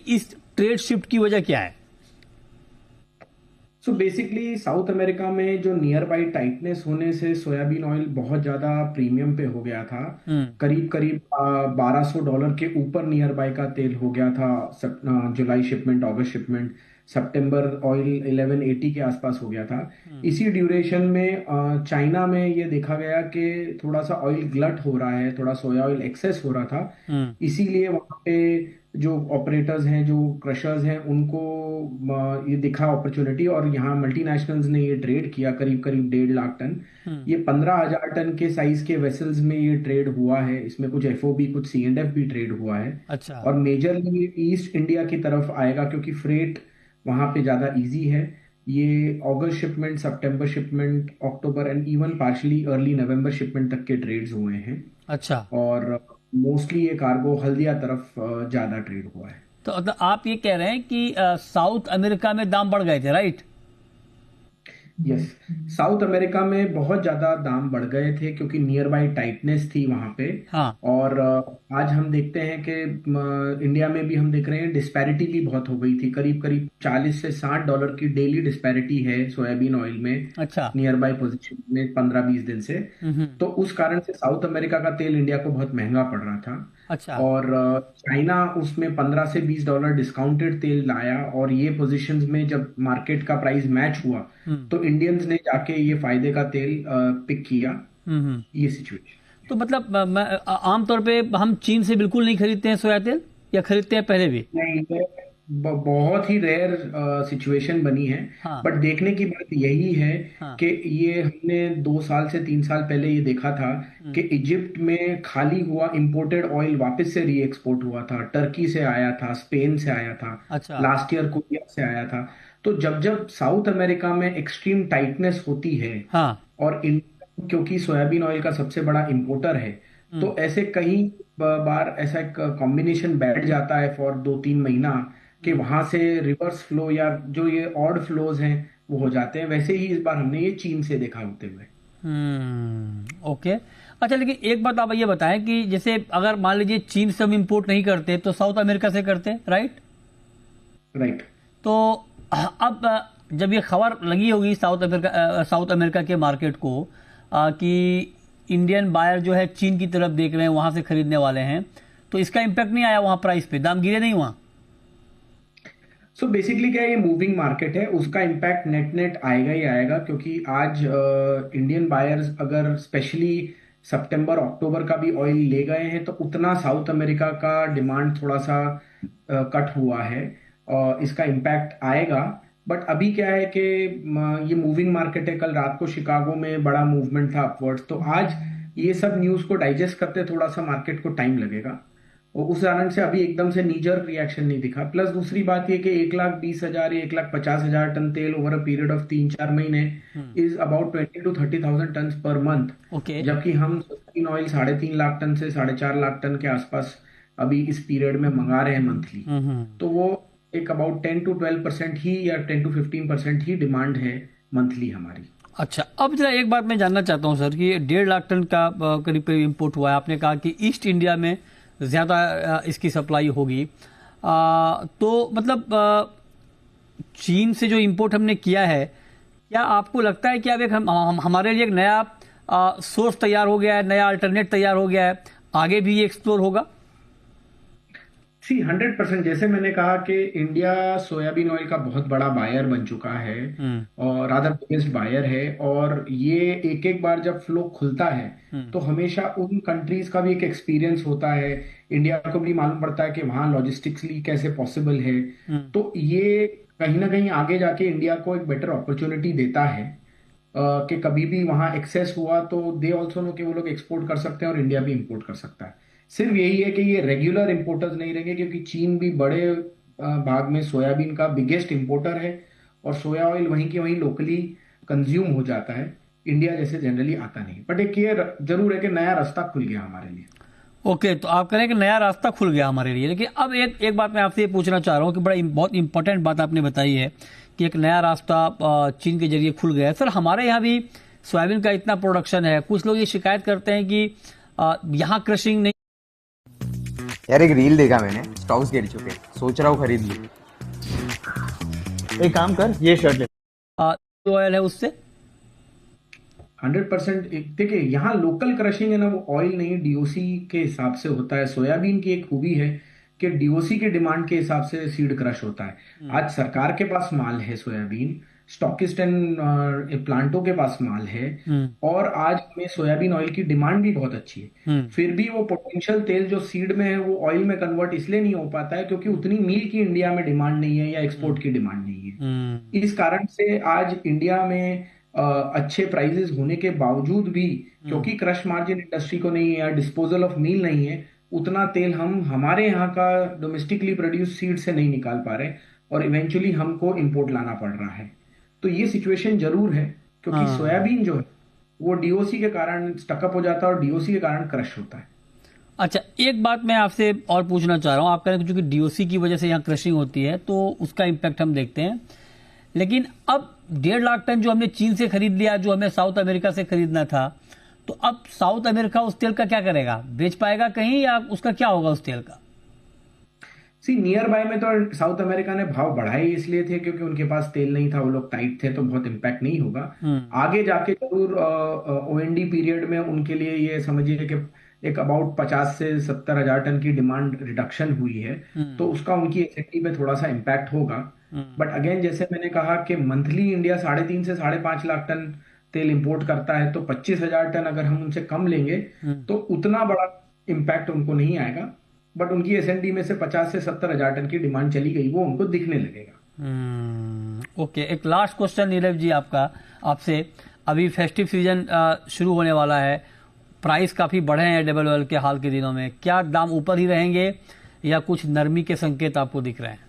इस trade shift की वजह क्या है? सो बेसिकली साउथ अमेरिका में जो नियर बाई टाइटनेस होने से सोयाबीन ऑयल बहुत ज़्यादा प्रीमियम पे हो गया था। हम्म। करीब करीब $1200 के ऊपर नियर बाई का तेल हो गया था। जुलाई शिपमेंट, अगस्त शिपमेंट, सितंबर ऑयल 1180 के आसपास हो गया था। हम्म। इसी ड्यूरेशन में चाइना में ये देखा गया कि थोड़ा सा ऑयल ग्लट हो रहा है, थोड़ा सोया ऑयल एक्सेस हो रहा था। हम्म। इसीलिए वहाँ पे जो ऑपरेटर्स हैं, जो क्रशर्स हैं, उनको ये दिखा अपॉर्चुनिटी, और यहाँ मल्टीनेशनल्स ने ये ट्रेड किया करीब करीब 1.5 लाख टन। हम्म। ये 15,000 टन के साइज के वेसल्स में ये ट्रेड हुआ है। इसमें कुछ एफओबी, कुछ सीएंडएफ भी ट्रेड हुआ है। अच्छा। और मेजरली ईस्ट इंडिया की तरफ आएगा क्योंकि फ्रेट वहाँ पे ज़्यादा इजी है। ये अगस्त शिपमेंट, सितंबर shipment, October and even partially early November shipment तक के ट्रेड्स हुए हैं। अच्छा, और मोस्टली ये कार्गो हल्दिया तरफ ज़्यादा ट्रेड हुआ है। तो मतलब आप ये कह रहे हैं कि साउथ अमेरिका में दाम बढ़ गए थे, राइट? यस, साउथ अमेरिका में बहुत ज्यादा दाम बढ़ गए थे क्योंकि नियर बाई टाइटनेस थी वहां पे। हाँ। और आज हम देखते हैं कि इंडिया में भी हम देख रहे हैं डिस्पैरिटी भी बहुत हो गई थी। करीब करीब $40 से $60 की डेली डिस्पैरिटी है सोयाबीन ऑयल में, अच्छा। नियर बाई पोजिशन में 15-20 दिन से। हम्म। तो उस कारण से साउथ अमेरिका का तेल इंडिया को बहुत महंगा पड़ रहा था। अच्छा। और चाइना उसमें $15 से $20 डिस्काउंटेड तेल लाया, और ये पोजीशंस में जब मार्केट का प्राइस मैच हुआ हम्म। तो इंडियंस ने जाके ये फायदे का तेल पिक किया। हम्म। ये सिचुएशन। तो मतलब आमतौर पे हम चीन से बिल्कुल नहीं खरीदते हैं सोया तेल, या खरीदते हैं पहले भी? नहीं, ये बहुत ही रेयर सिचुएशन बनी है। हाँ। बट देखने की बात यही है हाँ। कि ये हमने 2 साल से 3 साल पहले ये देखा था कि हम्म। इजिप्ट में खाली हुआ इंपोर्टेड ऑयल वापस से री एक्सपोर्ट हुआ था। टर्की से आया था, स्पेन से आया था, अच्छा। लास्ट ईयर कोरिया से आया था। तो जब जब साउथ अमेरिका में एक्सट्रीम टाइटनेस होती है, हाँ। और इंडिया क्योंकि सोयाबीन ऑयल का सबसे बड़ा इंपोर्टर है, हम्म। तो ऐसे कई बार ऐसा एक कॉम्बिनेशन बैठ जाता है फॉर 2-3 महीना कि हम्म। वहां से रिवर्स फ्लो या जो ये ऑड फ्लोज हैं वो हो जाते हैं। वैसे ही इस बार हमने ये चीन से देखा होते हुए। ओके। अच्छा, लेकिन एक बात आप ये बताएं कि जैसे अगर मान लीजिए चीन से हम इंपोर्ट नहीं करते तो साउथ अमेरिका से करते हैं, राइट? राइट। तो अब जब ये खबर लगी होगी साउथ अमेरिका के मार्केट को कि इंडियन बायर जो है चीन की तरफ देख रहे हैं, वहां से खरीदने वाले हैं, तो इसका इम्पैक्ट नहीं आया वहां, प्राइस पे दाम गिरे नहीं वहां? सो बेसिकली क्या है, ये मूविंग मार्केट है, उसका इम्पैक्ट नेट नेट आएगा ही आएगा। क्योंकि आज इंडियन बायर्स अगर स्पेशली सितंबर अक्टूबर का भी ऑयल ले गए हैं तो उतना साउथ अमेरिका का डिमांड थोड़ा सा कट हुआ है, और इसका इम्पैक्ट आएगा। बट अभी क्या है कि ये मूविंग मार्केट है। कल रात को शिकागो में बड़ा मूवमेंट था अपवर्ड्स, तो आज ये सब न्यूज़ को डाइजेस्ट करते थोड़ा सा मार्केट को टाइम लगेगा। और उस कारण से अभी एकदम से नीजर रिएक्शन नहीं दिखा। प्लस दूसरी बात ये कि 1,20,000 या 1,50,000 टन तेल ओवर अ पीरियड ऑफ 3-4 महीने hmm. Is about 20 to 30,000 tonne per month. Okay. जबकि हम सोयाबीन ऑयल 3.5 लाख टन से 4.5 लाख टन के आसपास अभी इस पीरियड में मंगा रहे हैं मंथली। हम्म। तो वो एक अबाउट 10 to 12% ही या 10 to 15% ही डिमांड है मंथली हमारी। अच्छा, अब जरा एक बात मैं जानना चाहता हूँ सर कि 1.5 लाख टन का करीब करीब इम्पोर्ट हुआ है। आपने कहा कि ईस्ट इंडिया में ज़्यादा इसकी सप्लाई होगी। तो मतलब चीन से जो इंपोर्ट हमने किया है, क्या आपको लगता है कि अब एक हमारे लिए एक नया सोर्स तैयार हो गया है, नया अल्टरनेट तैयार हो गया है, आगे भी ये एक्सप्लोर होगा? सी 100%, जैसे मैंने कहा कि इंडिया सोयाबीन ऑयल का बहुत बड़ा बायर बन चुका है, हम्म। और रादर बिगेस्ट बायर है। और ये एक एक बार जब फ्लो खुलता है हम्म। तो हमेशा उन कंट्रीज का भी एक एक्सपीरियंस होता है। इंडिया को भी मालूम पड़ता है कि वहाँ लॉजिस्टिक्सली कैसे पॉसिबल है। हम्म। तो ये कहीं ना कहीं आगे जाके इंडिया को एक बेटर अपॉर्चुनिटी देता है कि कभी भी वहाँ एक्सेस हुआ तो दे ऑल्सो नो कि वो लोग एक्सपोर्ट कर सकते हैं और इंडिया भी इंपोर्ट कर सकता है। सिर्फ यही है कि ये रेगुलर इंपोर्टर्स नहीं रहेंगे, क्योंकि चीन भी बड़े भाग में सोयाबीन का बिगेस्ट इंपोर्टर है, और सोया ऑयल वहीं के वहीं लोकली कंज्यूम हो जाता है। इंडिया जैसे जनरली आता नहीं। बट एक ये जरूर है कि नया रास्ता खुल गया हमारे लिए। ओके, तो आप कह रहे हैं कि नया रास्ता खुल गया हमारे लिए। लेकिन अब एक एक बात मैं आपसे ये पूछना चाह रहा हूँ कि बहुत इंपॉर्टेंट बात आपने बताई है कि एक नया रास्ता चीन के जरिए खुल गया है। सर, हमारे यहाँ भी सोयाबीन का इतना प्रोडक्शन है, कुछ लोग ये शिकायत करते हैं कि यहाँ क्रशिंग नहीं यार एक रील देखा मैंने, स्टॉक्स गिर चुके, सोच रहा हूँ खरीद लूं। एक काम कर, ये शर्ट ले। जो ऑयल है उससे 100%। देखिए, यहाँ लोकल क्रशिंग है ना, वो ऑयल नहीं डीओसी के हिसाब से होता है। सोयाबीन की एक खूबी है कि डीओसी के डिमांड के हिसाब से सीड क्रश होता है। हम्म आज सरकार के पास माल है सोयाबीन, स्टॉकिस्ट एंड प्लांटों के पास माल है, हम्म और आज में सोयाबीन ऑयल की डिमांड भी बहुत अच्छी है। हम्म फिर भी वो पोटेंशियल तेल जो सीड में है वो ऑयल में कन्वर्ट इसलिए नहीं हो पाता है क्योंकि उतनी मील की इंडिया में डिमांड नहीं है या हम्म एक्सपोर्ट की डिमांड नहीं है। हम्म इस कारण से आज इंडिया में अच्छे प्राइजेस होने के बावजूद भी, क्योंकि हम्म क्रश मार्जिन इंडस्ट्री को नहीं है या डिस्पोजल ऑफ मील नहीं है, उतना तेल हम हमारे यहाँ का डोमेस्टिकली प्रोड्यूस सीड से नहीं निकाल पा रहे, और इवेंचुअली हमको इंपोर्ट लाना पड़ रहा है। तो ये सिचुएशन जरूर है, क्योंकि हाँ। सोयाबीन जो है वो डीओसी के कारण स्टकअप हो जाता है और डीओसी के कारण क्रश होता है। अच्छा, एक बात मैं आपसे और पूछना चाह रहा हूँ। आप कह रहे हैं कि चूंकि डीओसी की वजह से यहाँ क्रशिंग होती है तो उसका इम्पैक्ट हम देखते हैं, लेकिन अब 1.5 लाख टन जो हमने चीन से खरीद लिया, जो हमें साउथ अमेरिका से खरीदना था, तो अब साउथ अमेरिका उस तेल का क्या करेगा? बेच पाएगा कहीं, या उसका क्या होगा उस तेल का? सी नियर बाय में तो साउथ अमेरिका ने भाव बढ़ाए इसलिए थे क्योंकि उनके पास तेल नहीं था, वो लोग टाइट थे, तो बहुत इम्पैक्ट नहीं होगा। हम्म आगे जाके जरूर ओएनडी पीरियड में उनके लिए ये समझिए कि एक अबाउट 50 से 70 हजार टन की डिमांड रिडक्शन हुई है, तो हम्म उसका उनकी एसएनडी पे थोड़ा सा इम्पैक्ट होगा। हम्म बट अगेन, जैसे मैंने कहा कि मंथली इंडिया 3.5 से 5.5 लाख टन तेल इंपोर्ट करता है, तो 25 हजार टन अगर हम उनसे कम लेंगे हम्म तो उतना बड़ा इम्पैक्ट उनको नहीं आएगा। बट उनकी एसएनडी में से 50 से 70 हजार टन की डिमांड चली गई, वो उनको दिखने लगेगा। ओके, एक लास्ट क्वेश्चन नीरज जी आपका, आपसे। अभी फेस्टिव सीजन शुरू होने वाला है, प्राइस काफी बढ़े हैं डबल ऑयल के हाल के दिनों में। क्या दाम ऊपर ही रहेंगे या कुछ नरमी के संकेत आपको दिख रहे हैं?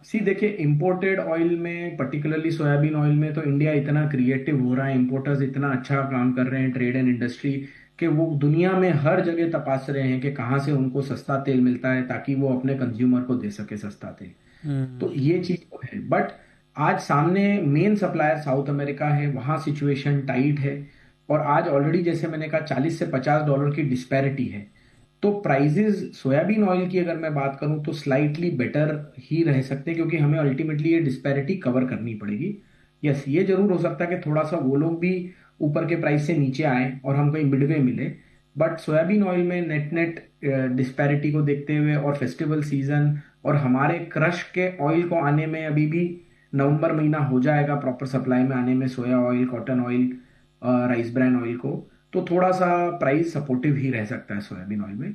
सी देखिए, इंपोर्टेड ऑयल में पर्टिकुलरली सोयाबीन ऑयल में तो इंडिया इतना क्रिएटिव हो रहा है, इंपोर्टर्स इतना अच्छा काम कर रहे हैं, ट्रेड एंड इंडस्ट्री, कि वो दुनिया में हर जगह तपास रहे हैं कि कहाँ से उनको सस्ता तेल मिलता है ताकि वो अपने कंज्यूमर को दे सके सस्ता तेल। हम्म तो ये चीज तो है, बट आज सामने मेन सप्लायर साउथ अमेरिका है, वहां सिचुएशन टाइट है, और आज ऑलरेडी जैसे मैंने कहा $40 से $50 की डिस्पैरिटी है। तो प्राइजेस सोयाबीन ऑयल की अगर मैं बात करूं तो स्लाइटली बेटर ही रह सकते हैं, क्योंकि हमें अल्टीमेटली ये डिस्पैरिटी कवर करनी पड़ेगी। यस, ये जरूर हो सकता है कि थोड़ा सा वो लोग भी ऊपर के प्राइस से नीचे आए और हमको एक मिडवे मिले, बट सोयाबीन ऑयल में नेट नेट डिस्पैरिटी को देखते हुए और फेस्टिवल सीजन और हमारे क्रश के ऑयल को आने में अभी भी नवंबर महीना हो जाएगा प्रॉपर सप्लाई में आने में, सोया oil, cotton oil, rice bran oil को, तो थोड़ा सा प्राइस सपोर्टिव ही रह सकता है सोयाबीन ऑयल में।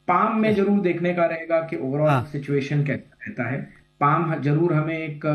पाम में जरूर देखने का रहेगा कि ओवरऑल हाँ। सिचुएशन कैसा रहता है। पाम जरूर हमें एक